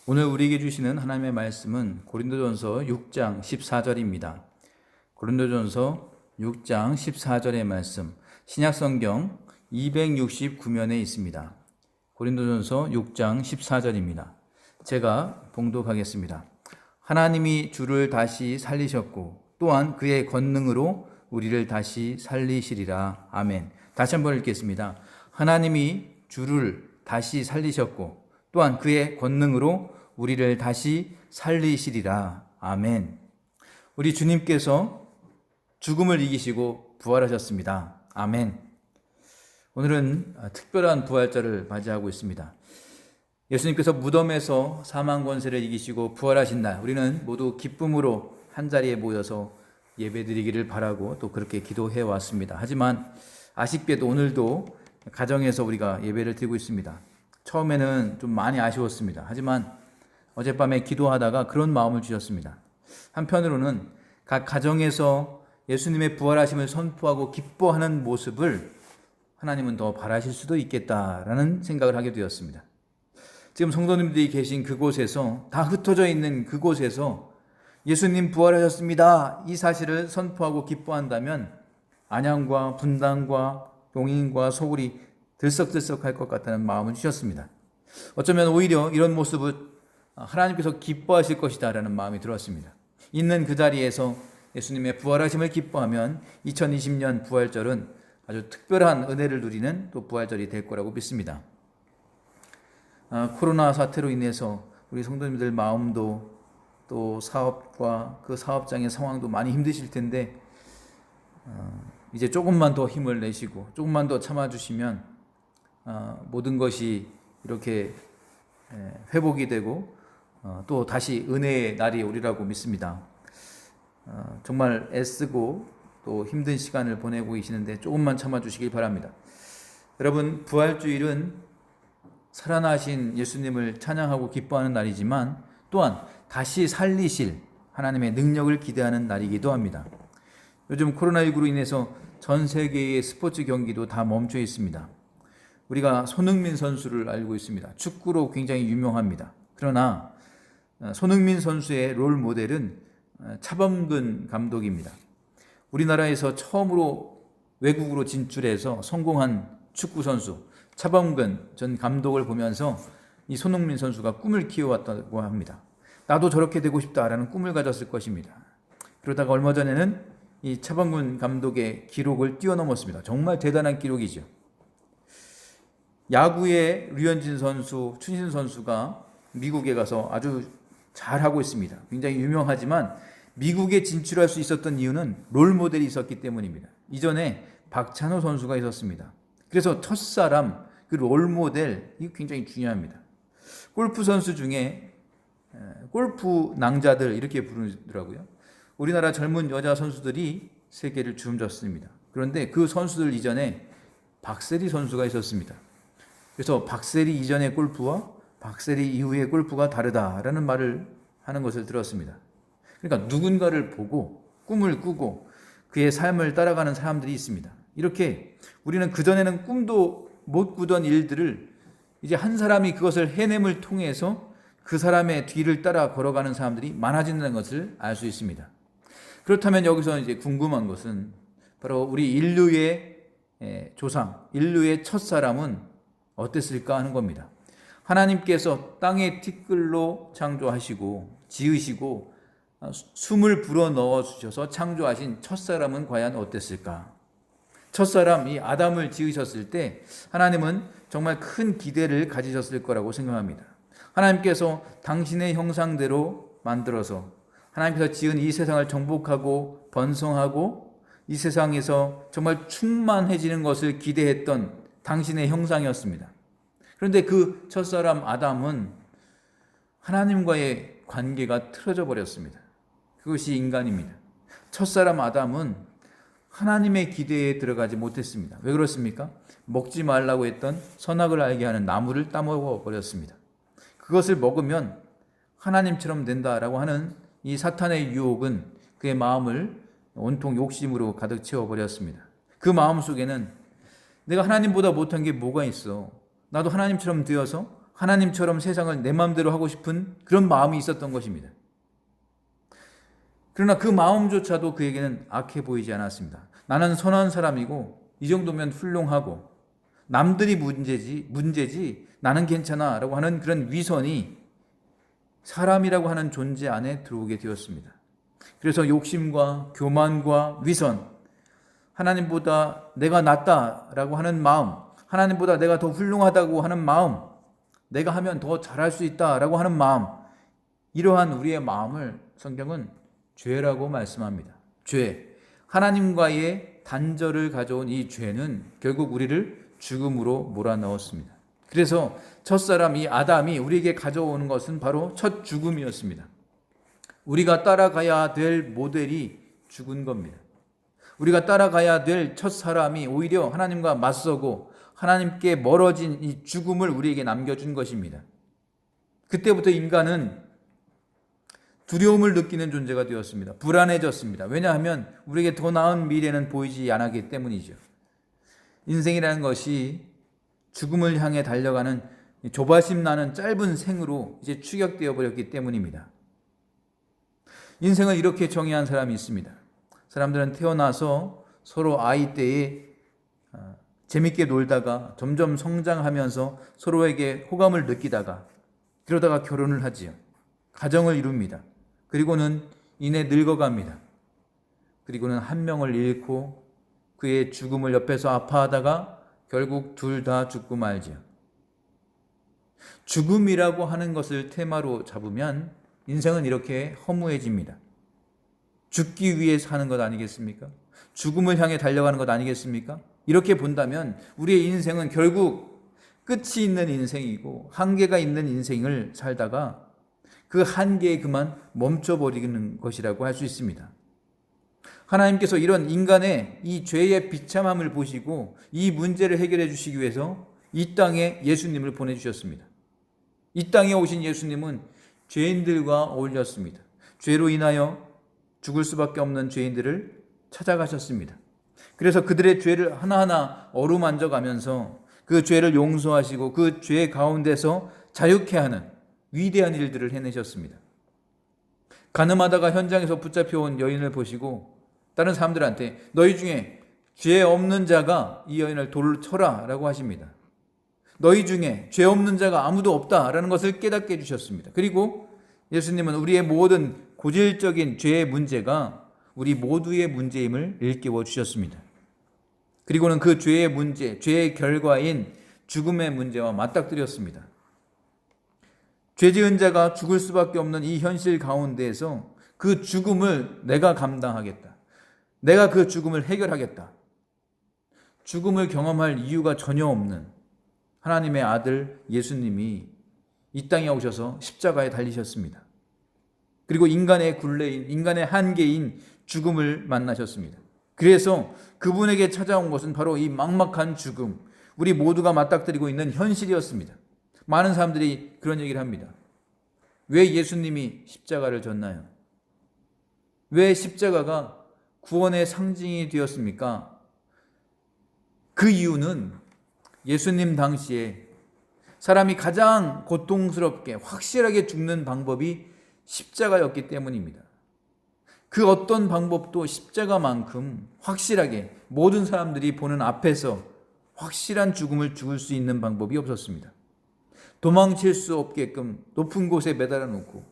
오늘 우리에게 주시는 하나님의 말씀은 고린도전서 6장 14절입니다. 고린도전서 6장 14절의 말씀, 신약성경 269면에 있습니다. 고린도전서 6장 14절입니다. 제가 봉독하겠습니다. 하나님이 주를 다시 살리셨고 또한 그의 권능으로 우리를 다시 살리시리라. 아멘. 다시 한번 읽겠습니다. 하나님이 주를 다시 살리셨고 또한 그의 권능으로 우리를 다시 살리시리라. 아멘. 우리 주님께서 죽음을 이기시고 부활하셨습니다. 아멘. 오늘은 특별한 부활절을 맞이하고 있습니다. 예수님께서 무덤에서 사망 권세를 이기시고 부활하신 날, 우리는 모두 기쁨으로 한자리에 모여서 예배드리기를 바라고 또 그렇게 기도해 왔습니다. 하지만 아쉽게도 오늘도 가정에서 우리가 예배를 드리고 있습니다. 처음에는 좀 많이 아쉬웠습니다. 하지만 어젯밤에 기도하다가 그런 마음을 주셨습니다. 한편으로는 각 가정에서 예수님의 부활하심을 선포하고 기뻐하는 모습을 하나님은 더 바라실 수도 있겠다라는 생각을 하게 되었습니다. 지금 성도님들이 계신 그곳에서, 다 흩어져 있는 그곳에서 예수님 부활하셨습니다, 이 사실을 선포하고 기뻐한다면 안양과 분당과 용인과 서울이 들썩들썩할 것 같다는 마음을 주셨습니다. 어쩌면 오히려 이런 모습을 하나님께서 기뻐하실 것이다 라는 마음이 들었습니다. 있는 그 자리에서 예수님의 부활하심을 기뻐하면 2020년 부활절은 아주 특별한 은혜를 누리는 또 부활절이 될 거라고 믿습니다. 코로나 사태로 인해서 우리 성도님들 마음도 또 사업과 그 사업장의 상황도 많이 힘드실 텐데 이제 조금만 더 힘을 내시고 조금만 더 참아주시면 모든 것이 이렇게 회복이 되고 또 다시 은혜의 날이 오리라고 믿습니다. 정말 애쓰고 또 힘든 시간을 보내고 계시는데 조금만 참아주시길 바랍니다. 여러분, 부활주일은 살아나신 예수님을 찬양하고 기뻐하는 날이지만 또한 다시 살리실 하나님의 능력을 기대하는 날이기도 합니다. 요즘 코로나19로 인해서 전 세계의 스포츠 경기도 다 멈춰 있습니다. 우리가 손흥민 선수를 알고 있습니다. 축구로 굉장히 유명합니다. 그러나 손흥민 선수의 롤 모델은 차범근 감독입니다. 우리나라에서 처음으로 외국으로 진출해서 성공한 축구 선수 차범근 전 감독을 보면서 이 손흥민 선수가 꿈을 키워왔다고 합니다. 나도 저렇게 되고 싶다라는 꿈을 가졌을 것입니다. 그러다가 얼마 전에는 이 차범근 감독의 기록을 뛰어넘었습니다. 정말 대단한 기록이죠. 야구의 류현진 선수, 추신수 선수가 미국에 가서 아주 잘하고 있습니다. 굉장히 유명하지만 미국에 진출할 수 있었던 이유는 롤 모델이 있었기 때문입니다. 이전에 박찬호 선수가 있었습니다. 그래서 첫사람, 그 롤 모델, 이거 굉장히 중요합니다. 골프 선수 중에 골프 낭자들 이렇게 부르더라고요. 우리나라 젊은 여자 선수들이 세계를 주름졌습니다. 그런데 그 선수들 이전에 박세리 선수가 있었습니다. 그래서 박세리 이전의 골프와 박세리 이후의 골프가 다르다라는 말을 하는 것을 들었습니다. 그러니까 누군가를 보고 꿈을 꾸고 그의 삶을 따라가는 사람들이 있습니다. 이렇게 우리는 그전에는 꿈도 못 꾸던 일들을 이제 한 사람이 그것을 해냄을 통해서 그 사람의 뒤를 따라 걸어가는 사람들이 많아진다는 것을 알 수 있습니다. 그렇다면 여기서 이제 궁금한 것은 바로 우리 인류의 조상, 인류의 첫사람은 어땠을까 하는 겁니다. 하나님께서 땅의 티끌로 창조하시고 지으시고 숨을 불어넣어 주셔서 창조하신 첫사람은 과연 어땠을까? 첫사람 이 아담을 지으셨을 때 하나님은 정말 큰 기대를 가지셨을 거라고 생각합니다. 하나님께서 당신의 형상대로 만들어서 하나님께서 지은 이 세상을 정복하고 번성하고 이 세상에서 정말 충만해지는 것을 기대했던 당신의 형상이었습니다. 그런데 그 첫사람 아담은 하나님과의 관계가 틀어져 버렸습니다. 그것이 인간입니다. 첫사람 아담은 하나님의 기대에 들어가지 못했습니다. 왜 그렇습니까? 먹지 말라고 했던 선악을 알게 하는 나무를 따먹어 버렸습니다. 그것을 먹으면 하나님처럼 된다라고 하는 이 사탄의 유혹은 그의 마음을 온통 욕심으로 가득 채워버렸습니다. 그 마음 속에는 내가 하나님보다 못한 게 뭐가 있어? 나도 하나님처럼 되어서 하나님처럼 세상을 내 마음대로 하고 싶은 그런 마음이 있었던 것입니다. 그러나 그 마음조차도 그에게는 악해 보이지 않았습니다. 나는 선한 사람이고 이 정도면 훌륭하고 남들이 문제지 나는 괜찮아 라고 하는 그런 위선이 사람이라고 하는 존재 안에 들어오게 되었습니다. 그래서 욕심과 교만과 위선, 하나님보다 내가 낫다라고 하는 마음, 하나님보다 내가 더 훌륭하다고 하는 마음, 내가 하면 더 잘할 수 있다라고 하는 마음, 이러한 우리의 마음을 성경은 죄라고 말씀합니다. 죄, 하나님과의 단절을 가져온 이 죄는 결국 우리를 죽음으로 몰아넣었습니다. 그래서 첫사람 이 아담이 우리에게 가져오는 것은 바로 첫 죽음이었습니다. 우리가 따라가야 될 모델이 죽은 겁니다. 우리가 따라가야 될 첫사람이 오히려 하나님과 맞서고 하나님께 멀어진 이 죽음을 우리에게 남겨준 것입니다. 그때부터 인간은 두려움을 느끼는 존재가 되었습니다. 불안해졌습니다. 왜냐하면 우리에게 더 나은 미래는 보이지 않았기 때문이죠. 인생이라는 것이 죽음을 향해 달려가는 조바심 나는 짧은 생으로 이제 축약되어 버렸기 때문입니다. 인생을 이렇게 정의한 사람이 있습니다. 사람들은 태어나서 서로 아이 때에 재밌게 놀다가 점점 성장하면서 서로에게 호감을 느끼다가 그러다가 결혼을 하지요. 가정을 이룹니다. 그리고는 이내 늙어갑니다. 그리고는 한 명을 잃고 그의 죽음을 옆에서 아파하다가 결국 둘 다 죽고 말지요. 죽음이라고 하는 것을 테마로 잡으면 인생은 이렇게 허무해집니다. 죽기 위해 사는 것 아니겠습니까? 죽음을 향해 달려가는 것 아니겠습니까? 이렇게 본다면 우리의 인생은 결국 끝이 있는 인생이고 한계가 있는 인생을 살다가 그 한계에 그만 멈춰버리는 것이라고 할 수 있습니다. 하나님께서 이런 인간의 이 죄의 비참함을 보시고 이 문제를 해결해 주시기 위해서 이 땅에 예수님을 보내주셨습니다. 이 땅에 오신 예수님은 죄인들과 어울렸습니다. 죄로 인하여 죽을 수밖에 없는 죄인들을 찾아가셨습니다. 그래서 그들의 죄를 하나하나 어루만져 가면서 그 죄를 용서하시고 그 죄 가운데서 자유케 하는 위대한 일들을 해내셨습니다. 가늠하다가 현장에서 붙잡혀온 여인을 보시고 다른 사람들한테 너희 중에 죄 없는 자가 이 여인을 돌을 쳐라 라고 하십니다. 너희 중에 죄 없는 자가 아무도 없다라는 것을 깨닫게 해주셨습니다. 그리고 예수님은 우리의 모든 고질적인 죄의 문제가 우리 모두의 문제임을 일깨워 주셨습니다. 그리고는 그 죄의 문제, 죄의 결과인 죽음의 문제와 맞닥뜨렸습니다. 죄 지은 자가 죽을 수밖에 없는 이 현실 가운데에서 그 죽음을 내가 감당하겠다. 내가 그 죽음을 해결하겠다. 죽음을 경험할 이유가 전혀 없는 하나님의 아들 예수님이 이 땅에 오셔서 십자가에 달리셨습니다. 그리고 인간의 굴레인, 인간의 한계인 죽음을 만나셨습니다. 그래서 그분에게 찾아온 것은 바로 이 막막한 죽음, 우리 모두가 맞닥뜨리고 있는 현실이었습니다. 많은 사람들이 그런 얘기를 합니다. 왜 예수님이 십자가를 졌나요? 왜 십자가가 구원의 상징이 되었습니까? 그 이유는 예수님 당시에 사람이 가장 고통스럽게 확실하게 죽는 방법이 십자가였기 때문입니다. 그 어떤 방법도 십자가만큼 확실하게 모든 사람들이 보는 앞에서 확실한 죽음을 죽을 수 있는 방법이 없었습니다. 도망칠 수 없게끔 높은 곳에 매달아 놓고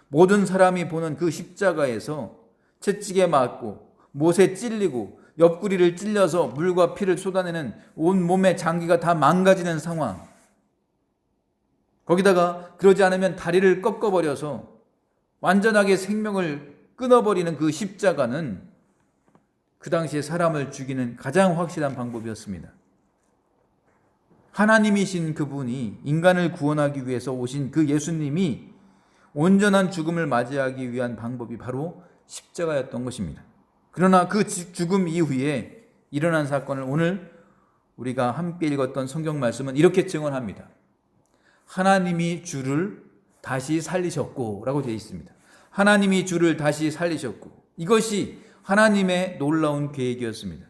모든 사람이 보는 그 십자가에서 채찍에 맞고 못에 찔리고 옆구리를 찔려서 물과 피를 쏟아내는 온 몸의 장기가 다 망가지는 상황, 거기다가 그러지 않으면 다리를 꺾어버려서 완전하게 생명을 끊어버리는 그 십자가는 그 당시에 사람을 죽이는 가장 확실한 방법이었습니다. 하나님이신 그분이 인간을 구원하기 위해서 오신 그 예수님이 온전한 죽음을 맞이하기 위한 방법이 바로 십자가였던 것입니다. 그러나 그 죽음 이후에 일어난 사건을 오늘 우리가 함께 읽었던 성경 말씀은 이렇게 증언합니다. 하나님이 주를 다시 살리셨고 라고 되어 있습니다. 하나님이 주를 다시 살리셨고, 이것이 하나님의 놀라운 계획이었습니다.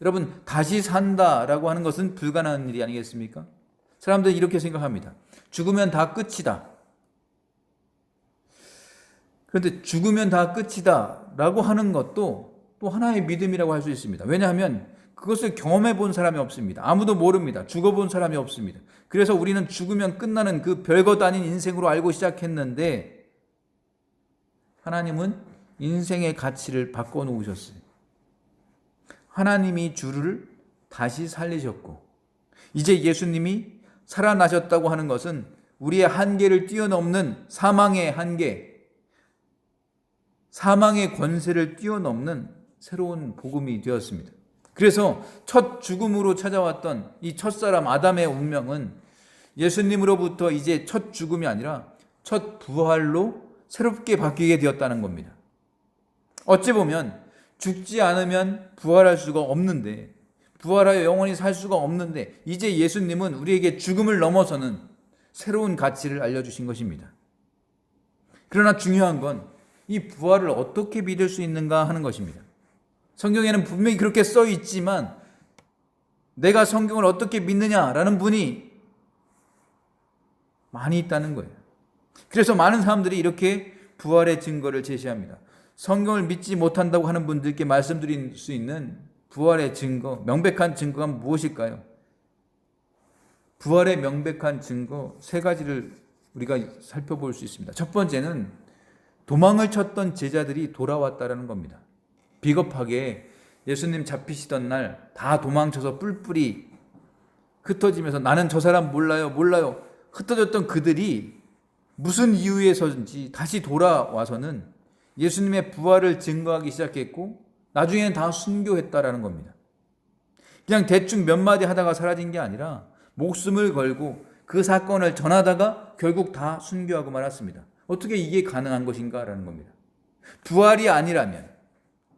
여러분, 다시 산다라고 하는 것은 불가능한 일이 아니겠습니까? 사람들은 이렇게 생각합니다. 죽으면 다 끝이다. 그런데 죽으면 다 끝이다 라고 하는 것도 또 하나의 믿음이라고 할 수 있습니다. 왜냐하면 그것을 경험해 본 사람이 없습니다. 아무도 모릅니다. 죽어본 사람이 없습니다. 그래서 우리는 죽으면 끝나는 그 별것 아닌 인생으로 알고 시작했는데 하나님은 인생의 가치를 바꿔놓으셨어요. 하나님이 주를 다시 살리셨고 이제 예수님이 살아나셨다고 하는 것은 우리의 한계를 뛰어넘는 사망의 한계, 사망의 권세를 뛰어넘는 새로운 복음이 되었습니다. 그래서 첫 죽음으로 찾아왔던 이 첫사람 아담의 운명은 예수님으로부터 이제 첫 죽음이 아니라 첫 부활로 새롭게 바뀌게 되었다는 겁니다. 어찌 보면 죽지 않으면 부활할 수가 없는데, 부활하여 영원히 살 수가 없는데 이제 예수님은 우리에게 죽음을 넘어서는 새로운 가치를 알려주신 것입니다. 그러나 중요한 건 이 부활을 어떻게 믿을 수 있는가 하는 것입니다. 성경에는 분명히 그렇게 써 있지만 내가 성경을 어떻게 믿느냐라는 분이 많이 있다는 거예요. 그래서 많은 사람들이 이렇게 부활의 증거를 제시합니다. 성경을 믿지 못한다고 하는 분들께 말씀드릴 수 있는 부활의 증거, 명백한 증거가 무엇일까요? 부활의 명백한 증거 세 가지를 우리가 살펴볼 수 있습니다. 첫 번째는 도망을 쳤던 제자들이 돌아왔다는 겁니다. 비겁하게 예수님 잡히시던 날 다 도망쳐서 뿔뿔이 흩어지면서 나는 저 사람 몰라요 흩어졌던 그들이 무슨 이유에서인지 다시 돌아와서는 예수님의 부활을 증거하기 시작했고 나중에는 다 순교했다라는 겁니다. 그냥 대충 몇 마디 하다가 사라진 게 아니라 목숨을 걸고 그 사건을 전하다가 결국 다 순교하고 말았습니다. 어떻게 이게 가능한 것인가라는 겁니다. 부활이 아니라면,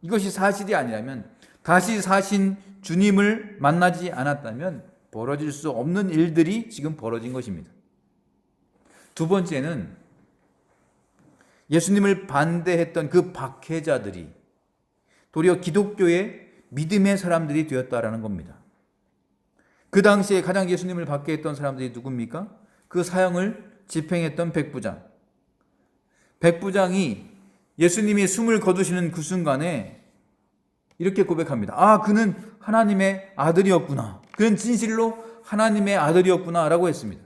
이것이 사실이 아니라면, 다시 사신 주님을 만나지 않았다면 벌어질 수 없는 일들이 지금 벌어진 것입니다. 두 번째는 예수님을 반대했던 그 박해자들이 도리어 기독교의 믿음의 사람들이 되었다라는 겁니다. 그 당시에 가장 예수님을 박해했던 사람들이 누굽니까? 그 사형을 집행했던 백부장. 백부장이 예수님이 숨을 거두시는 그 순간에 이렇게 고백합니다. 아, 그는 하나님의 아들이었구나. 그는 진실로 하나님의 아들이었구나 라고 했습니다.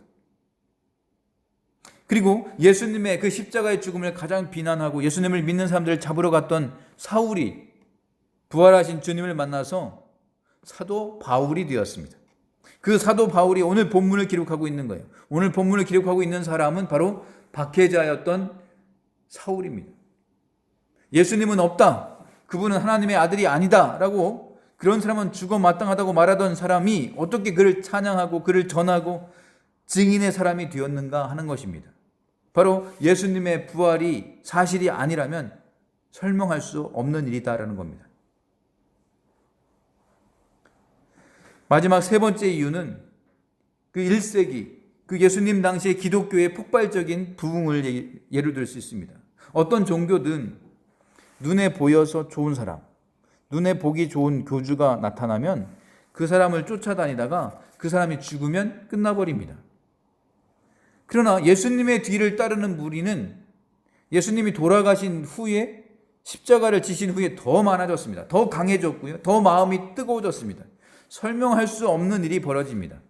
그리고 예수님의 그 십자가의 죽음을 가장 비난하고 예수님을 믿는 사람들을 잡으러 갔던 사울이 부활하신 주님을 만나서 사도 바울이 되었습니다. 그 사도 바울이 오늘 본문을 기록하고 있는 거예요. 오늘 본문을 기록하고 있는 사람은 바로 박해자였던 사울입니다. 예수님은 없다. 그분은 하나님의 아들이 아니다. 라고 그런 사람은 죽어 마땅하다고 말하던 사람이 어떻게 그를 찬양하고 그를 전하고 증인의 사람이 되었는가 하는 것입니다. 바로 예수님의 부활이 사실이 아니라면 설명할 수 없는 일이다라는 겁니다. 마지막 세 번째 이유는 그 1세기 그 예수님 당시의 기독교의 폭발적인 부흥을 예로 들 수 있습니다. 어떤 종교든 눈에 보여서 좋은 사람, 눈에 보기 좋은 교주가 나타나면 그 사람을 쫓아다니다가 그 사람이 죽으면 끝나버립니다. 그러나 예수님의 뒤를 따르는 무리는 예수님이 돌아가신 후에 십자가를 지신 후에 더 많아졌습니다. 더 강해졌고요. 더 마음이 뜨거워졌습니다. 설명할 수 없는 일이 벌어집니다.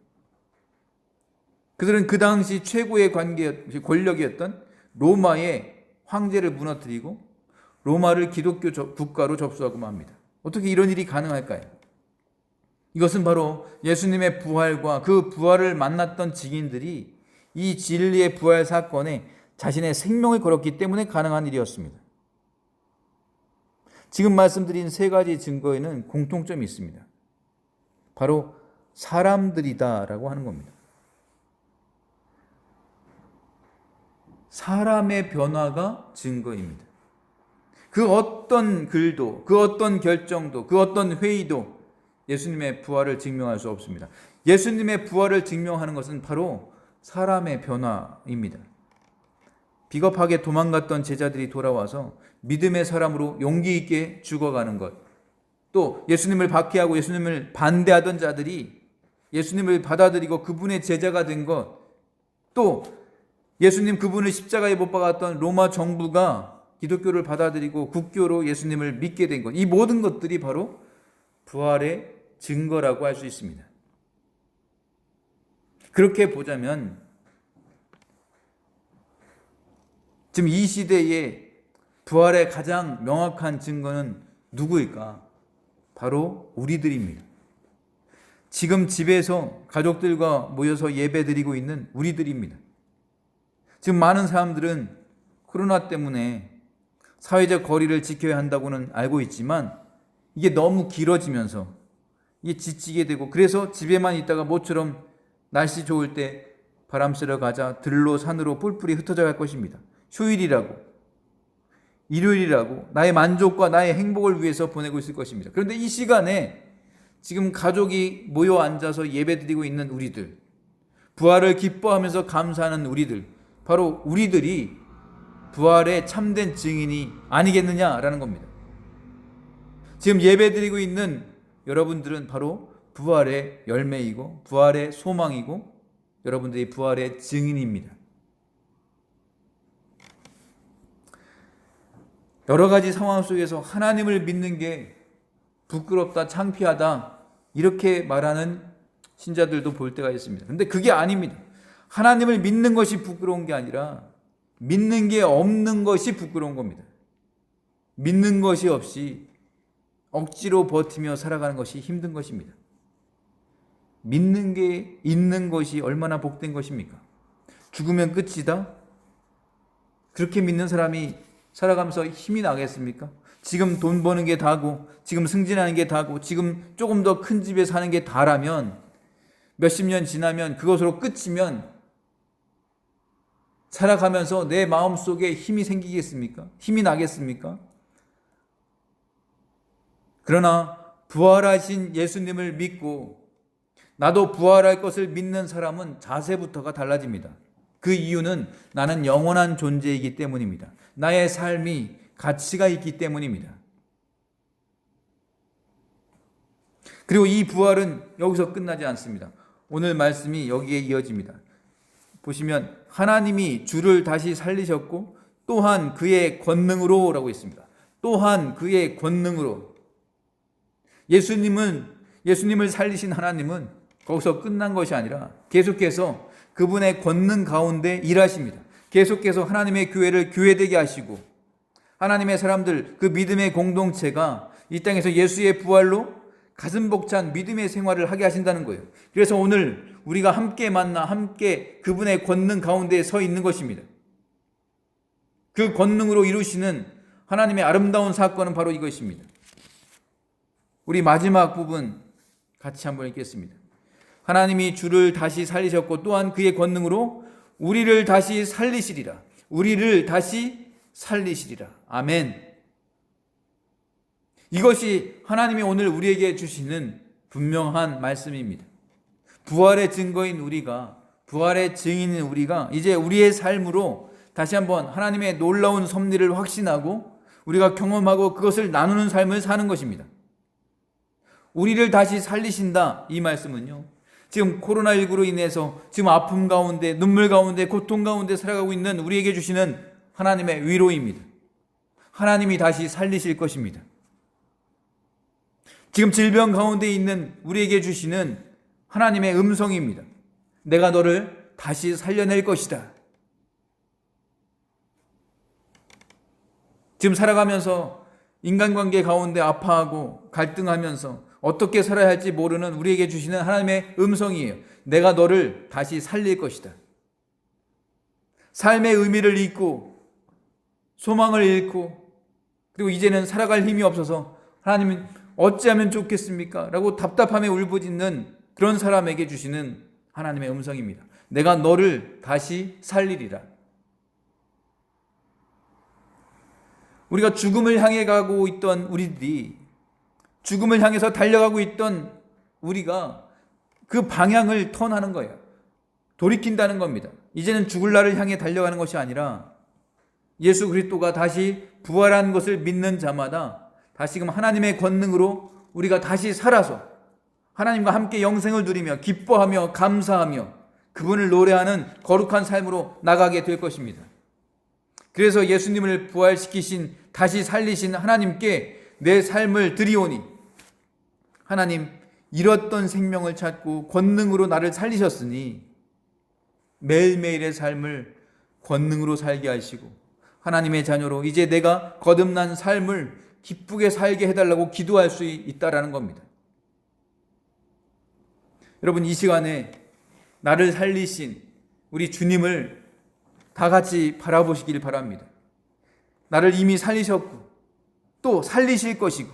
그들은 그 당시 최고의 권력이었던 로마의 황제를 무너뜨리고 로마를 기독교 국가로 접수하고 맙니다. 어떻게 이런 일이 가능할까요? 이것은 바로 예수님의 부활과 그 부활을 만났던 증인들이 이 진리의 부활 사건에 자신의 생명을 걸었기 때문에 가능한 일이었습니다. 지금 말씀드린 세 가지 증거에는 공통점이 있습니다. 바로 사람들이다라고 하는 겁니다. 사람의 변화가 증거입니다. 그 어떤 글도, 그 어떤 결정도, 그 어떤 회의도 예수님의 부활을 증명할 수 없습니다. 예수님의 부활을 증명하는 것은 바로 사람의 변화입니다. 비겁하게 도망갔던 제자들이 돌아와서 믿음의 사람으로 용기 있게 죽어가는 것, 또 예수님을 박해하고 예수님을 반대하던 자들이 예수님을 받아들이고 그분의 제자가 된 것, 또 예수님 그분을 십자가에 못 박았던 로마 정부가 기독교를 받아들이고 국교로 예수님을 믿게 된 것, 이 모든 것들이 바로 부활의 증거라고 할 수 있습니다. 그렇게 보자면 지금 이 시대에 부활의 가장 명확한 증거는 누구일까? 바로 우리들입니다. 지금 집에서 가족들과 모여서 예배드리고 있는 우리들입니다. 지금 많은 사람들은 코로나 때문에 사회적 거리를 지켜야 한다고는 알고 있지만 이게 너무 길어지면서 이게 지치게 되고, 그래서 집에만 있다가 모처럼 날씨 좋을 때 바람 쐬러 가자, 들로 산으로 뿔뿔이 흩어져 갈 것입니다. 휴일이라고, 일요일이라고 나의 만족과 나의 행복을 위해서 보내고 있을 것입니다. 그런데 이 시간에 지금 가족이 모여 앉아서 예배드리고 있는 우리들, 부활을 기뻐하면서 감사하는 우리들, 바로 우리들이 부활의 참된 증인이 아니겠느냐라는 겁니다. 지금 예배드리고 있는 여러분들은 바로 부활의 열매이고 부활의 소망이고 여러분들이 부활의 증인입니다. 여러 가지 상황 속에서 하나님을 믿는 게 부끄럽다, 창피하다 이렇게 말하는 신자들도 볼 때가 있습니다. 그런데 그게 아닙니다. 하나님을 믿는 것이 부끄러운 게 아니라 믿는 게 없는 것이 부끄러운 겁니다. 믿는 것이 없이 억지로 버티며 살아가는 것이 힘든 것입니다. 믿는 게 있는 것이 얼마나 복된 것입니까? 죽으면 끝이다? 그렇게 믿는 사람이 살아가면서 힘이 나겠습니까? 지금 돈 버는 게 다고, 지금 승진하는 게 다고, 지금 조금 더 큰 집에 사는 게 다라면, 몇십 년 지나면 그것으로 끝이면 살아가면서 내 마음속에 힘이 생기겠습니까? 힘이 나겠습니까? 그러나 부활하신 예수님을 믿고 나도 부활할 것을 믿는 사람은 자세부터가 달라집니다. 그 이유는 나는 영원한 존재이기 때문입니다. 나의 삶이 가치가 있기 때문입니다. 그리고 이 부활은 여기서 끝나지 않습니다. 오늘 말씀이 여기에 이어집니다. 보시면 하나님이 주를 다시 살리셨고 또한 그의 권능으로 라고 있습니다. 또한 그의 권능으로. 예수님을 살리신 하나님은 거기서 끝난 것이 아니라 계속해서 그분의 권능 가운데 일하십니다. 계속해서 하나님의 교회를 교회되게 하시고 하나님의 사람들, 그 믿음의 공동체가 이 땅에서 예수의 부활로 가슴 벅찬 믿음의 생활을 하게 하신다는 거예요. 그래서 오늘 우리가 함께 만나 함께 그분의 권능 가운데 서 있는 것입니다. 그 권능으로 이루시는 하나님의 아름다운 사건은 바로 이것입니다. 우리 마지막 부분 같이 한번 읽겠습니다. 하나님이 주를 다시 살리셨고 또한 그의 권능으로 우리를 다시 살리시리라. 우리를 다시 살리시리라. 아멘. 이것이 하나님이 오늘 우리에게 주시는 분명한 말씀입니다. 부활의 증거인 우리가, 부활의 증인인 우리가 이제 우리의 삶으로 다시 한번 하나님의 놀라운 섭리를 확신하고 우리가 경험하고 그것을 나누는 삶을 사는 것입니다. 우리를 다시 살리신다, 이 말씀은요, 지금 코로나19로 인해서 지금 아픔 가운데, 눈물 가운데, 고통 가운데 살아가고 있는 우리에게 주시는 하나님의 위로입니다. 하나님이 다시 살리실 것입니다. 지금 질병 가운데 있는 우리에게 주시는 하나님의 음성입니다. 내가 너를 다시 살려낼 것이다. 지금 살아가면서 인간관계 가운데 아파하고 갈등하면서 어떻게 살아야 할지 모르는 우리에게 주시는 하나님의 음성이에요. 내가 너를 다시 살릴 것이다. 삶의 의미를 잃고 소망을 잃고 그리고 이제는 살아갈 힘이 없어서 하나님은 어찌하면 좋겠습니까? 라고 답답함에 울부짖는 그런 사람에게 주시는 하나님의 음성입니다. 내가 너를 다시 살리리라. 우리가 죽음을 향해 가고 있던 우리들이, 죽음을 향해서 달려가고 있던 우리가 그 방향을 턴하는 거예요. 돌이킨다는 겁니다. 이제는 죽을 날을 향해 달려가는 것이 아니라 예수 그리스도가 다시 부활한 것을 믿는 자마다 다시금 하나님의 권능으로 우리가 다시 살아서 하나님과 함께 영생을 누리며 기뻐하며 감사하며 그분을 노래하는 거룩한 삶으로 나가게 될 것입니다. 그래서 예수님을 부활시키신 다시 살리신 하나님께 내 삶을 드리오니 하나님 잃었던 생명을 찾고 권능으로 나를 살리셨으니 매일매일의 삶을 권능으로 살게 하시고 하나님의 자녀로 이제 내가 거듭난 삶을 기쁘게 살게 해달라고 기도할 수 있다라는 겁니다. 여러분, 이 시간에 나를 살리신 우리 주님을 다 같이 바라보시길 바랍니다. 나를 이미 살리셨고 또 살리실 것이고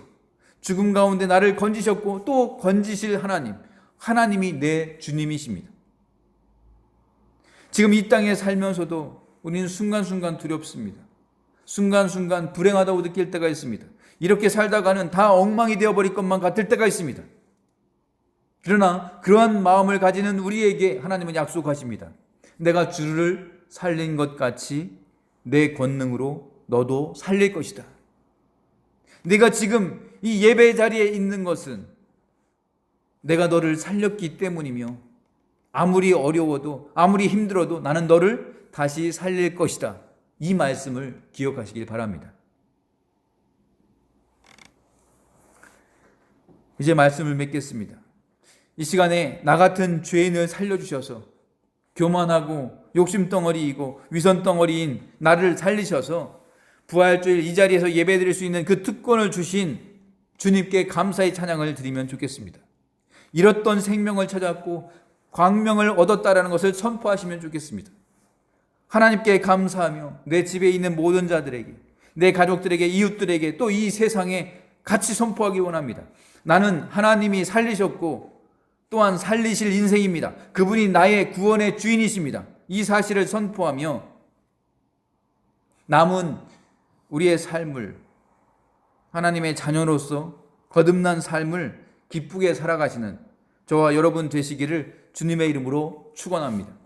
죽음 가운데 나를 건지셨고 또 건지실 하나님이 내 주님이십니다. 지금 이 땅에 살면서도 우리는 순간순간 두렵습니다. 순간순간 불행하다고 느낄 때가 있습니다. 이렇게 살다가는 다 엉망이 되어버릴 것만 같을 때가 있습니다. 그러나 그러한 마음을 가지는 우리에게 하나님은 약속하십니다. 내가 주를 살린 것 같이 내 권능으로 너도 살릴 것이다. 네가 지금 이 예배 자리에 있는 것은 내가 너를 살렸기 때문이며 아무리 어려워도 아무리 힘들어도 나는 너를 다시 살릴 것이다. 이 말씀을 기억하시길 바랍니다. 이제 말씀을 맺겠습니다. 이 시간에 나 같은 죄인을 살려주셔서 교만하고 욕심덩어리이고 위선덩어리인 나를 살리셔서 부활주일 이 자리에서 예배드릴 수 있는 그 특권을 주신 주님께 감사의 찬양을 드리면 좋겠습니다. 잃었던 생명을 찾았고 광명을 얻었다라는 것을 선포하시면 좋겠습니다. 하나님께 감사하며 내 집에 있는 모든 자들에게, 내 가족들에게, 이웃들에게 또 이 세상에 같이 선포하기 원합니다. 나는 하나님이 살리셨고 또한 살리실 인생입니다. 그분이 나의 구원의 주인이십니다. 이 사실을 선포하며 남은 우리의 삶을 하나님의 자녀로서 거듭난 삶을 기쁘게 살아가시는 저와 여러분 되시기를 주님의 이름으로 축원합니다.